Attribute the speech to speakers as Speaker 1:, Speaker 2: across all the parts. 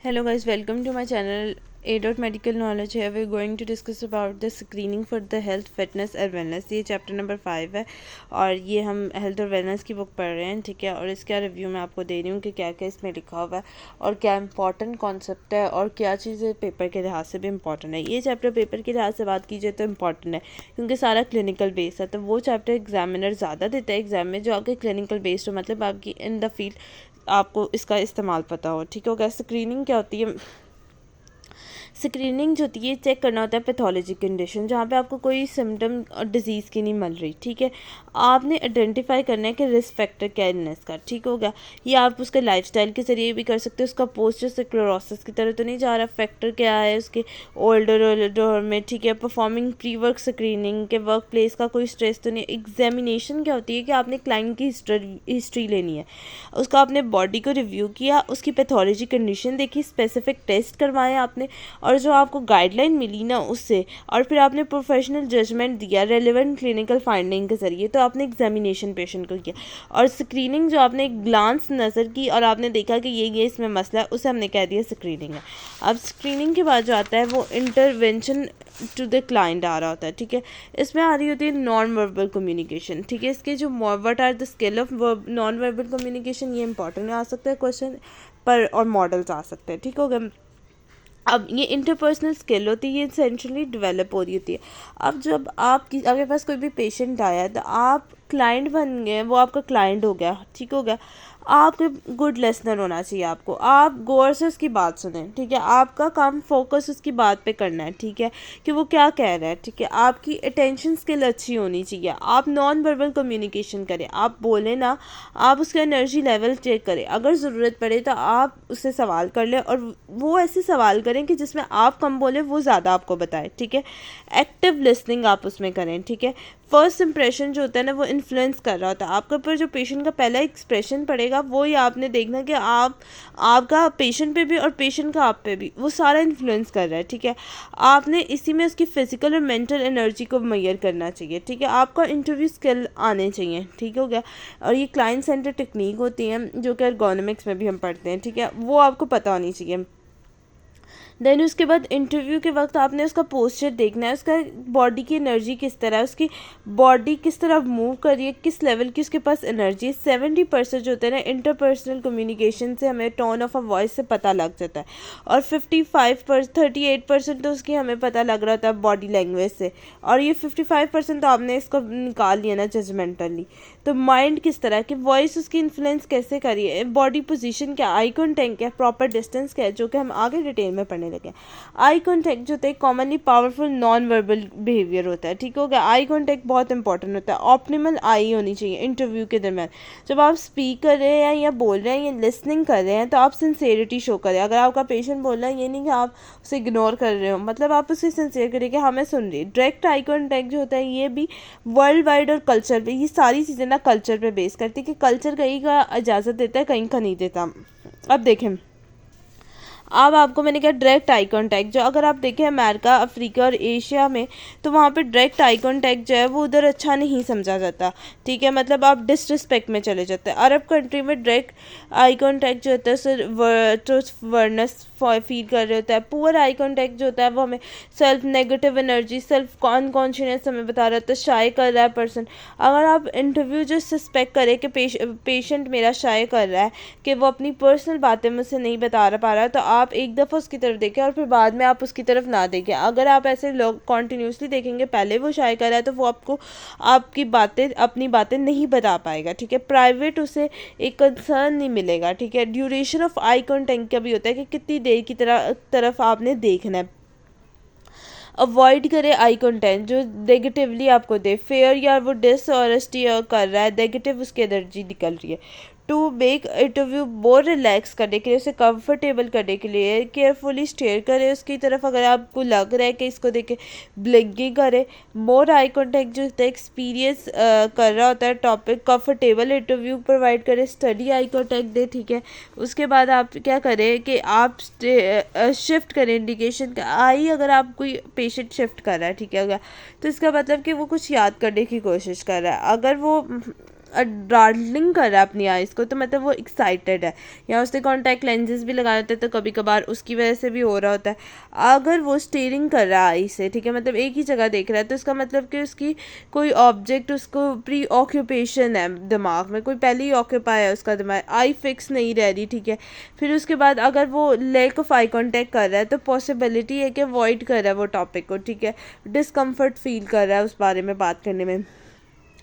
Speaker 1: Hello guys, welcome to my channel A. Medical Knowledge. Here we're going to discuss about the screening for the health, fitness and wellness. ये chapter number 5 है और ये हम health और wellness की book पढ़ रहे हैं, ठीक है। और इसका रिव्यू मैं आपको दे रही हूँ कि क्या क्या इसमें लिखा हुआ है और क्या इंपॉर्टेंट कॉन्सेप्ट है और क्या चीज़ें पेपर के लिहाज से भी इंपॉर्टेंट है। ये चैप्टर पेपर के लिहाज से बात कीजिए तो इम्पॉर्टेंट है क्योंकि सारा क्लिनिकल बेस्ड है, तो वो चैप्टर एग्जामिनर ज़्यादा देता है एग्जाम में जो आपके क्लिनिकल बेस्ड हो, मतलब आपकी इन द फील्ड आपको इसका इस्तेमाल पता हो, ठीक है। स्क्रीनिंग क्या होती है? स्क्रीनिंग जो होती है चेक करना होता है पैथोलॉजी कंडीशन जहाँ पे आपको कोई सिम्टम और डिजीज़ की नहीं मिल रही, ठीक है। आपने आइडेंटिफाई करना है कि रिस्क फैक्टर क्या है इलनेस का, ठीक हो गया। ये आप उसके लाइफस्टाइल के जरिए भी कर सकते हो, उसका पोस्चर स्क्लेरोसिस की तरह तो नहीं जा रहा, फैक्टर क्या है उसके ओल्डर में, ठीक है। परफॉर्मिंग प्री वर्क स्क्रीनिंग के वर्क प्लेस का कोई स्ट्रेस तो नहीं। एग्जामिनेशन क्या होती है कि आपने क्लाइंट की हिस्ट्री लेनी है, उसका आपने बॉडी को रिव्यू किया, उसकी पैथोलॉजी कंडीशन देखी, स्पेसिफिक टेस्ट करवाए आपने और जो आपको गाइडलाइन मिली ना उससे, और फिर आपने प्रोफेशनल जजमेंट दिया रेलेवेंट क्लिनिकल फाइंडिंग के जरिए, तो आपने एग्जामिनेशन पेशेंट को किया। और स्क्रीनिंग जो आपने एक ग्लांस नज़र की और आपने देखा कि ये इसमें मसला है, उसे हमने कह दिया स्क्रीनिंग है। अब स्क्रीनिंग के बाद जो आता है वो इंटरवेंशन टू द क्लाइंट आ रहा होता है, ठीक है। इसमें आ रही होती है नॉन वर्बल कम्युनिकेशन, ठीक है। इसके जो what are the skill of non verbal communication, ये इंपॉर्टेंट आ सकता है क्वेश्चन पर, और मॉडल्स आ सकते हैं, ठीक हो गया। अब ये इंटरपर्सनल स्किल होती है, ये सेंट्रली डेवलप हो रही होती है। अब जब आपके पास कोई भी पेशेंट आया है तो आप क्लाइंट बन गए, वो आपका क्लाइंट हो गया, ठीक हो गया। आप गुड लिसनर होना चाहिए, आपको आप गौर से उसकी बात सुने, ठीक है। आपका काम फोकस उसकी बात पे करना है, ठीक है, कि वो क्या कह रहा है, ठीक है। आपकी अटेंशन स्किल अच्छी होनी चाहिए। आप नॉन वर्बल कम्युनिकेशन करें, आप बोले ना, आप उसका एनर्जी लेवल चेक करें, अगर ज़रूरत पड़े तो आप उससे सवाल कर लें और वो ऐसे सवाल करें कि जिसमें आप कम बोले वो ज़्यादा आपको बताए, ठीक है। एक्टिव लिसनिंग आप उसमें करें, ठीक है। फर्स्ट इंप्रेशन जो होता है ना वो इन्फ्लुएंस कर रहा होता है आपके ऊपर। जो पेशेंट का पहला एक्सप्रेशन पड़ेगा वो ही आपने देखना कि आपका पेशेंट पे भी और पेशेंट का आप पे भी वो सारा इन्फ्लुएंस कर रहा है, ठीक है। आपने इसी में उसकी फिजिकल और मेंटल एनर्जी को मेजर करना चाहिए, ठीक है। आपका इंटरव्यू स्किल आने चाहिए, ठीक हो गया। और ये क्लाइंट सेंटर टेक्निक होती है जो कि एर्गोनॉमिक्स में भी हम पढ़ते हैं, ठीक है, वो आपको पता होनी चाहिए। देन उसके बाद इंटरव्यू के वक्त आपने उसका पोस्चर देखना है, उसका बॉडी की एनर्जी किस तरह है, उसकी बॉडी किस तरह मूव कर रही है, किस लेवल की उसके पास एनर्जी है। 70% जो होता है ना इंटरपर्सनल कम्युनिकेशन से हमें टोन ऑफ अ वॉइस से पता लग जाता है, और 38% तो उसकी हमें पता लग रहा था बॉडी लैंग्वेज से, और ये 55% तो आपने इसको निकाल लिया ना जजमेंटली। तो माइंड किस तरह की, वॉइस उसकी इन्फ्लुएंस कैसे करी है, बॉडी पोजीशन क्या, आई कॉन्टैक्ट क्या, प्रॉपर डिस्टेंस क्या है, जो कि हम आगे डिटेल में पढ़ने लगे। आई कॉन्टैक्ट जो होता है commonly powerful non verbal behaviour होता है, ठीक हो गया। आई कॉन्टैक्ट बहुत इंपॉर्टेंट होता है। ऑप्टिमल आई होनी चाहिए इंटरव्यू के दरमियान। जब आप स्पीक कर रहे हैं या बोल रहे हैं या लिसनिंग कर रहे हैं तो आप सिंसेरिटी शो करें। अगर आपका पेशेंट बोल रहा है, ये नहीं कि आप उसे इग्नोर कर रहे हो, मतलब आप उसे सिंसेयर करें कि हमें सुन रही। डायरेक्ट आई कॉन्टैक्ट जो होता है ये भी वर्ल्ड वाइड और कल्चर पे, ये सारी चीज़ें ना कल्चर पे बेस करती है कि कल्चर कहीं का इजाज़त देता है कहीं का नहीं देता। अब देखें, अब आपको मैंने कहा डायरेक्ट आई कांटेक्ट, जो अगर आप देखें अमेरिका, अफ्रीका और एशिया में, तो वहाँ पे डायरेक्ट आई कांटेक्ट जो है वो उधर अच्छा नहीं समझा जाता, ठीक है। मतलब आप डिसरिस्पेक्ट में चले जाते हैं। अरब कंट्री में डायरेक्ट आई कांटेक्ट जो होता है सिर्फ वर्डनेस फील कर रहे होता है। पुअर आई कांटेक्ट जो होता है वो हमें self negative energy, self consciousness हमें बता रहा होता है, शाय कर रहा है पर्सन। अगर आप इंटरव्यू जो सस्पेक्ट करें कि पेशेंट मेरा शाय कर रहा है, कि वो अपनी पर्सनल बातें मुझसे नहीं बता पा रहा है, तो आप एक दफ़ा उसकी तरफ देखें और फिर बाद में आप उसकी तरफ ना देखें। अगर आप ऐसे लोग कॉन्टीन्यूसली देखेंगे पहले वो शाय कर रहा है तो वो आपको आपकी बातें अपनी बातें नहीं बता पाएगा, ठीक है। प्राइवेट उसे एक कंसर्न नहीं मिलेगा, ठीक है। ड्यूरेशन ऑफ आई कॉन्टैक्ट का भी होता है कि कितनी देर की तरफ आपने देखना है। अवॉइड करें आई कंटेंट जो नेगेटिवली आपको दे, फेयर या वो डिसऑनेस्टी कर रहा है, नेगेटिव उसकी एनर्जी निकल रही है। To make interview more relax करने के लिए, उसे कंफर्टेबल करने के लिए केयरफुली स्टेयर करें उसकी तरफ। अगर आपको लग रहा है कि इसको देखे ब्लिंकिंग करें। मोर आई कॉन्टैक्ट जो होता है एक्सपीरियंस कर रहा होता है टॉपिक, कंफर्टेबल इंटरव्यू प्रोवाइड करें, स्टडी आई कॉन्टैक्ट दे, ठीक है। उसके बाद आप क्या करें कि आप शिफ्ट करें इंडिकेशन का आई, अगर आप कोई पेशेंट शिफ्ट कर रहा है, ठीक है, तो इसका मतलब कि वो कुछ याद करने की कोशिश कर रहा है। अगर वो डार्टलिंग कर रहा है अपनी आइज़ को, तो मतलब वो एक्साइटेड है, या उसने कॉन्टैक्ट लेंजेस भी लगाए होते हैं तो कभी कभार उसकी वजह से भी हो रहा होता है। अगर वो स्टेयरिंग कर रहा है आई से, ठीक है, मतलब एक ही जगह देख रहा है, तो इसका मतलब कि उसकी कोई ऑब्जेक्ट उसको प्री ऑक्यूपेशन है दिमाग में, कोई पहले ही ऑक्यूपाई है उसका दिमाग, आई फिक्स नहीं रह रही, ठीक है। फिर उसके बाद अगर वो लैक ऑफ आई कॉन्टैक्ट कर रहा है तो पॉसिबिलिटी है कि अवॉइड कर रहा है वो टॉपिक को, ठीक है, डिस्कम्फर्ट फील कर रहा है उस बारे में बात करने में।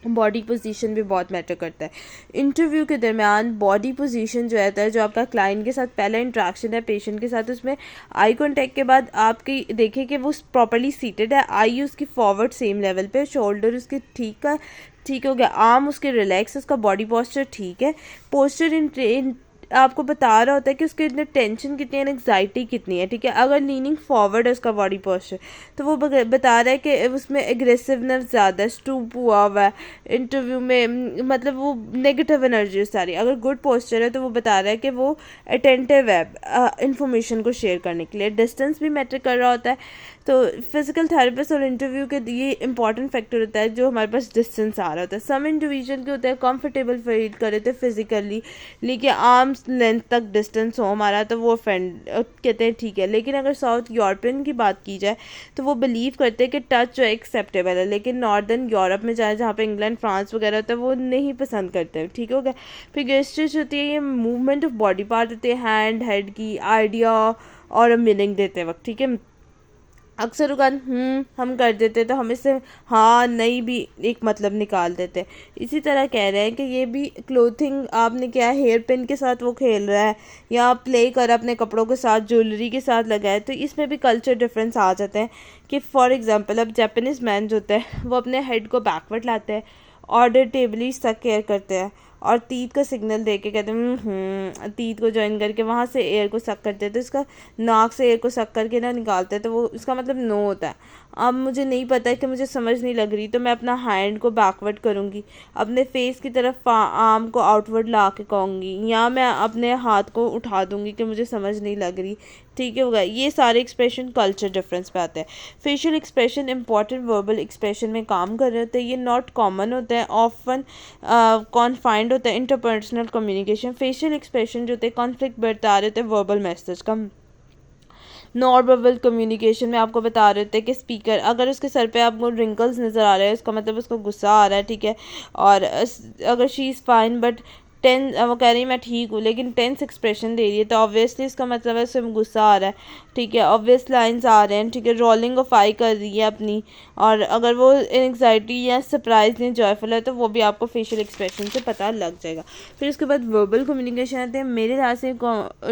Speaker 1: बॉडी पोजीशन भी बहुत मैटर करता है। इंटरव्यू के दरमियान बॉडी पोजीशन जो रहता है, जो आपका क्लाइंट के साथ पहला इंटरेक्शन है पेशेंट के साथ, उसमें आई कांटेक्ट के बाद आपकी देखें कि वो प्रॉपर्ली सीटेड है, आई उसकी फॉरवर्ड सेम लेवल पे, शोल्डर उसके ठीक हो गया, आर्म उसके रिलैक्स, उसका बॉडी पोस्चर ठीक है। पोस्चर इन आपको बता रहा होता है कि उसके अंदर टेंशन कितनी है, एंग्जाइटी कितनी है, ठीक है। अगर लीनिंग फॉरवर्ड है उसका बॉडी पोस्चर, तो वो बता रहा है कि उसमें एग्रेसिवनेस ज़्यादा है, स्टूप हुआ हुआ है इंटरव्यू में, मतलब वो नेगेटिव एनर्जी सारी। अगर गुड पोस्चर है तो वो बता रहा है कि वो अटेंटिव है इंफॉर्मेशन को शेयर करने के लिए। डिस्टेंस भी मैटर कर रहा होता है, तो फिजिकल थेरेपिस्ट और इंटरव्यू के ये इंपॉर्टेंट फैक्टर होता है जो हमारे पास डिस्टेंस आ रहा होता है। सम इंडिविजुअल के होता है कंफर्टेबल फील करे थे फिजिकली, लेकिन आर्म्स लेंथ तक डिस्टेंस हो हमारा तो वो फ्रेंड कहते हैं ठीक है। लेकिन अगर साउथ यूरोपियन की बात की जाए तो वो बिलीव करते हैं कि टच जो एक्सेप्टेबल है, लेकिन नॉर्दर्न यूरोप में जाए जहाँ पे इंग्लैंड फ्रांस वगैरह होता है वो नहीं पसंद करते हैं, ठीक हो गया। फिर गेस्चर्स होती है, ये मूवमेंट ऑफ बॉडी पार्ट होते हैं हैंड हेड की आइडिया और मीनिंग देते वक्त, ठीक है। अक्सर उगान हम कर देते तो हम इससे हाँ नहीं भी एक मतलब निकाल देते। इसी तरह कह रहे हैं कि ये भी क्लोथिंग आपने क्या हेयर पिन के साथ वो खेल रहा है या प्ले कर अपने कपड़ों के साथ ज्वेलरी के साथ लगाए, तो इसमें भी कल्चर डिफरेंस आ जाते हैं। कि फॉर एग्जांपल अब जापानीज़ मैन जो होते हैं वो अपने हेड को बैकवर्ड लाते हैं, ऑडिटेबली सक केयर करते हैं और तीत का सिग्नल दे के कहते हैं तीत को ज्वाइन करके वहाँ से एयर को सक करते हैं, तो इसका नाक से एयर को सक करके ना निकालते हैं, तो वो इसका मतलब नो होता है। अब मुझे नहीं पता है कि मुझे समझ नहीं लग रही तो मैं अपना हैंड को बैकवर्ड करूँगी, अपने फेस की तरफ आर्म को आउटवर्ड ला के कहूँगी, या मैं अपने हाथ को उठा दूँगी कि मुझे समझ नहीं लग रही, ठीक है होगा। ये सारे एक्सप्रेशन कल्चर डिफरेंस पे आते हैं। Facial expression important verbal expression में काम कर रहे होते हैं, ये नॉट कॉमन होता है, ऑफन कॉन्फाइंड होता है इंटरपर्सनल कम्युनिकेशन। फेशियल एक्सप्रेशन जो होते हैं कॉन्फ्लिक्ट बता रहे होते हैं वर्बल मैसेज का। नॉन वर्बल कम्युनिकेशन में आपको बता रहे होते हैं कि स्पीकर अगर उसके सर पे आपको रिंकल्स नज़र आ रहे हैं उसका मतलब उसको गुस्सा आ रहा है, ठीक है। और अगर शी इज़ फाइन बट वो कह रही है मैं ठीक हूँ लेकिन टेंस एक्सप्रेशन दे रही है, तो ऑब्वियसली इसका मतलब है उसमें गुस्सा आ रहा है, ठीक है। ऑब्वियस लाइंस आ रहे हैं, ठीक है। रोलिंग ऑफ आई कर रही है अपनी, और अगर वो एंग्जाइटी या सरप्राइज या जॉयफुल है तो वो भी आपको फेशियल एक्सप्रेशन से पता लग जाएगा। फिर उसके बाद वर्बल कम्युनिकेशन आते हैं। मेरे ख्याल से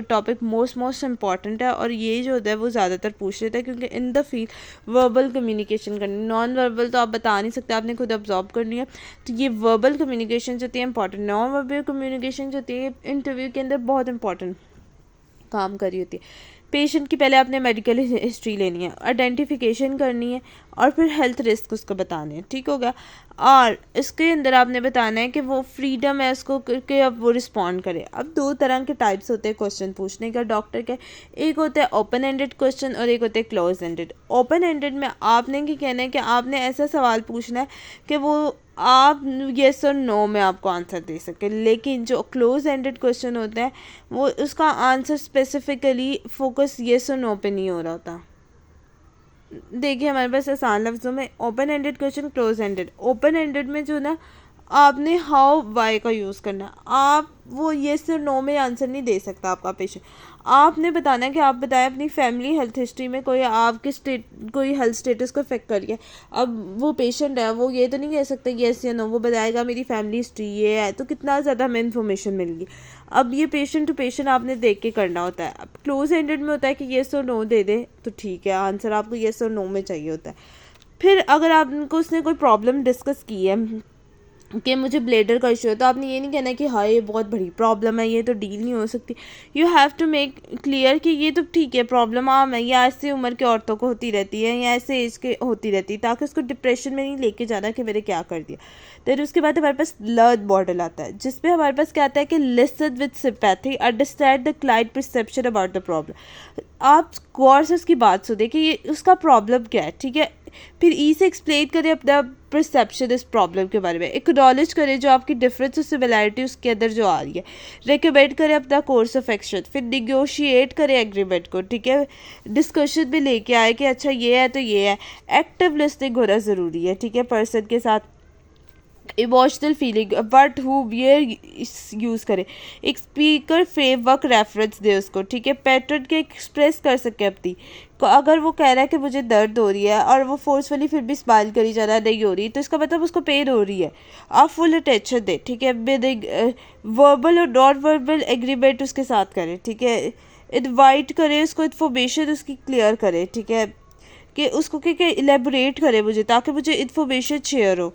Speaker 1: टॉपिक मोस्ट इंपॉर्टेंट है और ये जो होता है वो ज़्यादातर पूछ लेता है क्योंकि in the field verbal communication करनी, नॉन वर्बल तो आप बता नहीं सकते, आपने खुद ऑब्जॉर्व करनी है। तो ये वर्बल कम्युनिकेशन जो होती है इंपॉर्टेंट, नॉन वर्बल कम्युनिकेशन जो होती है इंटरव्यू के अंदर बहुत इंपॉर्टेंट काम कर रही होती है। पेशेंट की पहले आपने मेडिकल हिस्ट्री लेनी है, आइडेंटिफिकेशन करनी है और फिर हेल्थ रिस्क उसको बताने हैं, ठीक हो गया। और इसके अंदर आपने बताना है कि वो फ्रीडम है उसको कि अब वो रिस्पॉन्ड करे। अब दो तरह के टाइप्स होते हैं क्वेश्चन पूछने का डॉक्टर के, एक होता है ओपन एंडेड क्वेश्चन और एक होता है क्लोज एंडेड। ओपन एंडेड में आपने क्या कहना है कि आपने ऐसा सवाल पूछना है कि वो आप येस और नो में आपको आंसर दे सके, लेकिन जो क्लोज एंडेड क्वेश्चन होता है वो उसका आंसर स्पेसिफिकली फोकस येस और नो पे नहीं हो रहा होता। देखिए हमारे पास आसान लफ्ज़ों में open ended question, close ended. Open ended में जो ना आपने हाउ वाई का यूज़ करना है, आप वो येस और नो में आंसर नहीं दे सकता आपका पेशेंट। आपने बताना है कि आप बताएं अपनी फैमिली हेल्थ हिस्ट्री में कोई आपके कोई हेल्थ स्टेटस को इफेक्ट कर गया। अब वो पेशेंट है वो ये तो नहीं कह सकता येस या नो, वो बताएगा मेरी फैमिली हिस्ट्री ये है, तो कितना ज़्यादा हमें इन्फॉर्मेशन मिलेगी। अब ये पेशेंट टू पेशेंट आपने देख के करना होता है। अब क्लोज एंडेड में होता है कि येस और नो दे दे तो ठीक है, आंसर आपको येस और नो में चाहिए होता है। फिर अगर आपको उसने कोई प्रॉब्लम डिस्कस की है कि मुझे ब्लेडर का इशू है, तो आपने ये नहीं कहना कि हाँ ये बहुत बड़ी प्रॉब्लम है, ये तो डील नहीं हो सकती। You have to make clear कि ये तो ठीक है प्रॉब्लम आम है, या ऐसी उम्र के औरतों को होती रहती है या ऐसे एज के होती रहती है, ताकि उसको डिप्रेशन में नहीं लेके जाना कि मैंने क्या कर दिया। फिर उसके बाद हमारे पास लर्न मॉडल आता है जिसपे हमारे पास क्या आता है कि listen with sympathy, understand the client perception about the problem. आप गौर से उसकी बात सुने कि ये उसका प्रॉब्लम क्या है, ठीक है। फिर ई से एक्सप्लेन करें अपना परसेप्शन इस प्रॉब्लम के बारे में, एक्नॉलेज करें जो आपकी डिफरेंस और सिमिलैरिटी उसके अंदर जो आ रही है, रिकमेंड करें अपना कोर्स ऑफ एक्शन, फिर निगोशिएट करें एग्रीमेंट को, ठीक है, डिस्कशन में लेके आए कि अच्छा ये है तो ये है, एक्टिव लिसनिंग होना ज़रूरी है, ठीक है, पर्सन के साथ emotional feeling but who wear use करें, एक स्पीकर फ्रेमवर्क रेफरेंस दे उसको, ठीक है, पैटर्न के एक्सप्रेस कर सके अपनी अगर वो कह रहा है कि मुझे दर्द हो रही है और वो फोर्सफुली फिर भी स्माइल करी जा रहा है नहीं हो रही, तो इसका मतलब उसको पेन हो रही है, आप फुल अटेंशन दें, ठीक है, वर्बल और नॉन वर्बल एग्रीमेंट उसके साथ करें, ठीक है, इनवाइट करें उसको, इन्फॉर्मेशन उसकी क्लियर करें, ठीक है, कि उसको क्या इलेबोरेट करें मुझे ताकि मुझे इन्फॉर्मेशन शेयर हो,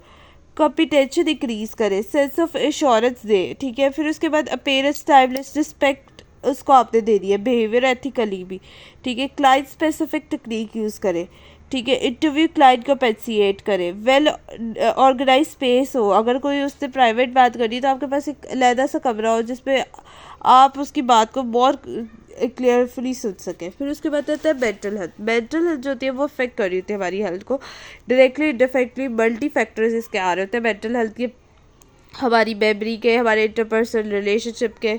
Speaker 1: कॉम्पिटेंशन इंक्रीज करे, सेंस ऑफ एश्योरेंस दे, ठीक है, फिर उसके बाद अपीयरेंस, टाइमलेस, रिस्पेक्ट उसको आपने दे दी है, बिहेवियर एथिकली भी, ठीक है, क्लाइंट स्पेसिफिक टेक्निक यूज़ करे, ठीक है, इंटरव्यू क्लाइंट को पेंसिएट करे, वेल ऑर्गेनाइज स्पेस हो, अगर कोई उससे प्राइवेट बात करी तो आपके पास एक अलहदा सा कमरा हो जिसपे आप उसकी बात को बहुत क्लियरफुली सुन सकें। फिर उसके बाद आता है मेंटल हेल्थ। मेंटल हेल्थ जो होती है वो अफेक्ट कर रही होती है हमारी हेल्थ को डायरेक्टली इनडायरेक्टली, मल्टी फैक्टर्स इसके आ रहे होते हैं मेंटल हेल्थ के, हमारी मेमोरी के, हमारे इंटरपर्सनल रिलेशनशिप के,